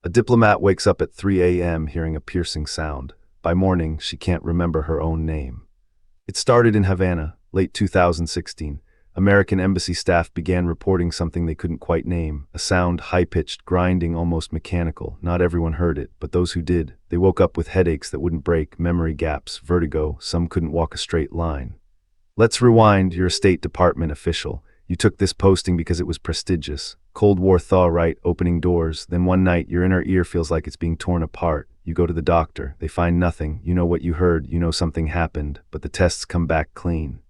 A diplomat wakes up at 3 a.m. hearing a piercing sound. By morning, she can't remember her own name. It started in Havana, late 2016. American embassy staff began reporting something they couldn't quite name, a sound high-pitched, grinding, almost mechanical. Not everyone heard it, but those who did, they woke up with headaches that wouldn't break, memory gaps, vertigo, some couldn't walk a straight line. Let's rewind, you're a State Department official. You took this posting because it was prestigious. Cold War thaw right, opening doors. Then one night, your inner ear feels like it's being torn apart. You go to the doctor. They find nothing. You know what you heard. You know something happened, but the tests come back clean.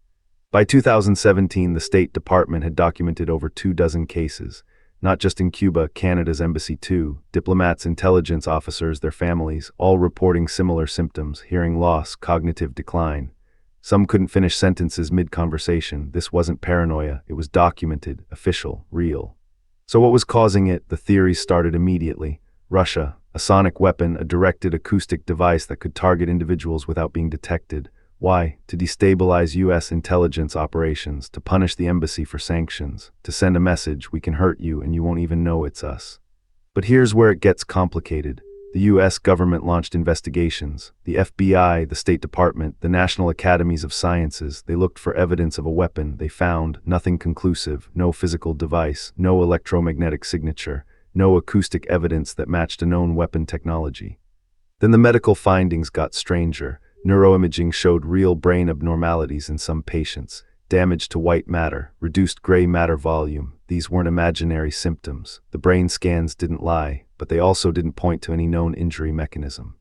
By 2017, the State Department had documented over 24 cases. Not just in Cuba, Canada's embassy too. Diplomats, intelligence officers, their families, all reporting similar symptoms: hearing loss, cognitive decline. Some couldn't finish sentences mid-conversation. This wasn't paranoia. It was documented, official, real. So what was causing it? The theories started immediately. Russia, a sonic weapon, a directed acoustic device that could target individuals without being detected. Why? To destabilize U.S. intelligence operations, to punish the embassy for sanctions, to send a message: we can hurt you and you won't even know it's us. But here's where it gets complicated. The U.S. government launched investigations. The FBI, the State Department, the National Academies of Sciences, they looked for evidence of a weapon. They found nothing conclusive, no physical device, no electromagnetic signature, no acoustic evidence that matched a known weapon technology. Then the medical findings got stranger. Neuroimaging showed real brain abnormalities in some patients. Damage to white matter, reduced gray matter volume. These weren't imaginary symptoms. The brain scans didn't lie, but they also didn't point to any known injury mechanism.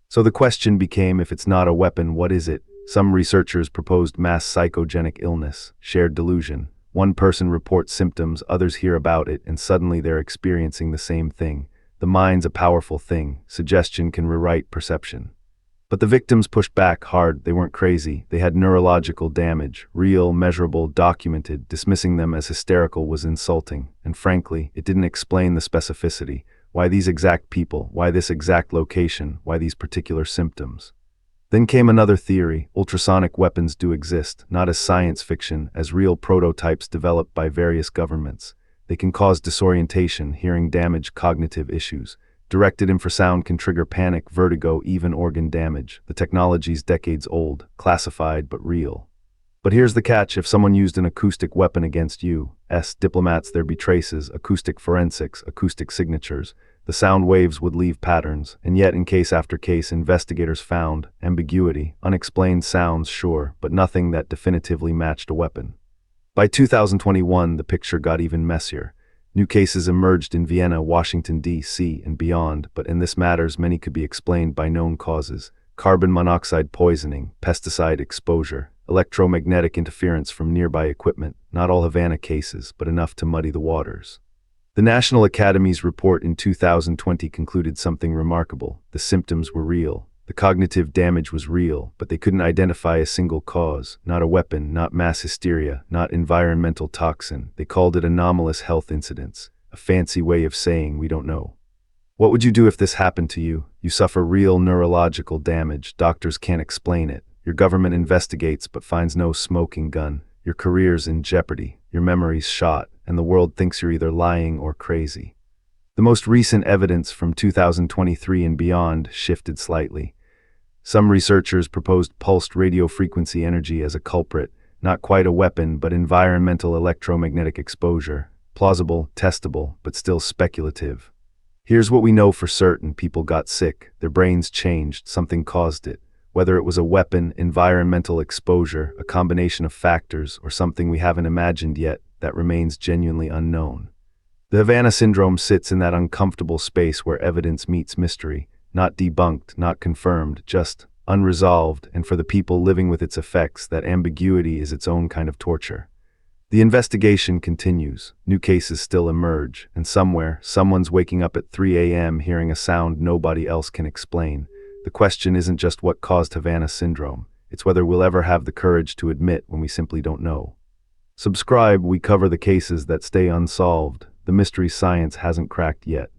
So the question became, if it's not a weapon, what is it? Some researchers proposed mass psychogenic illness, shared delusion. One person reports symptoms, others hear about it, and suddenly they're experiencing the same thing. The mind's a powerful thing. Suggestion can rewrite perception. But the victims pushed back hard. They weren't crazy. They had neurological damage, real, measurable, documented. Dismissing them as hysterical was insulting. And frankly, it didn't explain the specificity. Why these exact people? Why this exact location? Why these particular symptoms? Then came another theory. Ultrasonic weapons do exist, not as science fiction, as real prototypes developed by various governments. They can cause disorientation, hearing damage, cognitive issues. Directed infrasound can trigger panic, vertigo, even organ damage. The technology's decades old, classified but real. But here's the catch: if someone used an acoustic weapon against you, diplomats, there'd be traces, acoustic forensics, acoustic signatures. The sound waves would leave patterns, and yet in case after case, investigators found ambiguity, unexplained sounds, sure, but nothing that definitively matched a weapon. By 2021, the picture got even messier. New cases emerged in Vienna, Washington, D.C., and beyond, but in this matters, many could be explained by known causes: carbon monoxide poisoning, pesticide exposure, electromagnetic interference from nearby equipment. Not all Havana cases, but enough to muddy the waters. The National Academies report in 2020 concluded something remarkable. The symptoms were real. The cognitive damage was real, but they couldn't identify a single cause. Not a weapon, not mass hysteria, not environmental toxin. They called it anomalous health incidents, a fancy way of saying we don't know. What would you do if this happened to you? You suffer real neurological damage. Doctors can't explain it. Your government investigates but finds no smoking gun. Your career's in jeopardy. Your memory's shot, and the world thinks you're either lying or crazy. The most recent evidence from 2023 and beyond shifted slightly. Some researchers proposed pulsed radiofrequency energy as a culprit, not quite a weapon, but environmental electromagnetic exposure. Plausible, testable, but still speculative. Here's what we know for certain: people got sick, their brains changed, something caused it. Whether it was a weapon, environmental exposure, a combination of factors, or something we haven't imagined yet, that remains genuinely unknown. The Havana Syndrome sits in that uncomfortable space where evidence meets mystery. Not debunked, not confirmed, just unresolved, and for the people living with its effects, that ambiguity is its own kind of torture. The investigation continues. New cases still emerge, and somewhere, someone's waking up at 3 a.m. hearing a sound nobody else can explain. The question isn't just what caused Havana Syndrome, it's whether we'll ever have the courage to admit when we simply don't know. Subscribe, we cover the cases that stay unsolved, the mystery science hasn't cracked yet.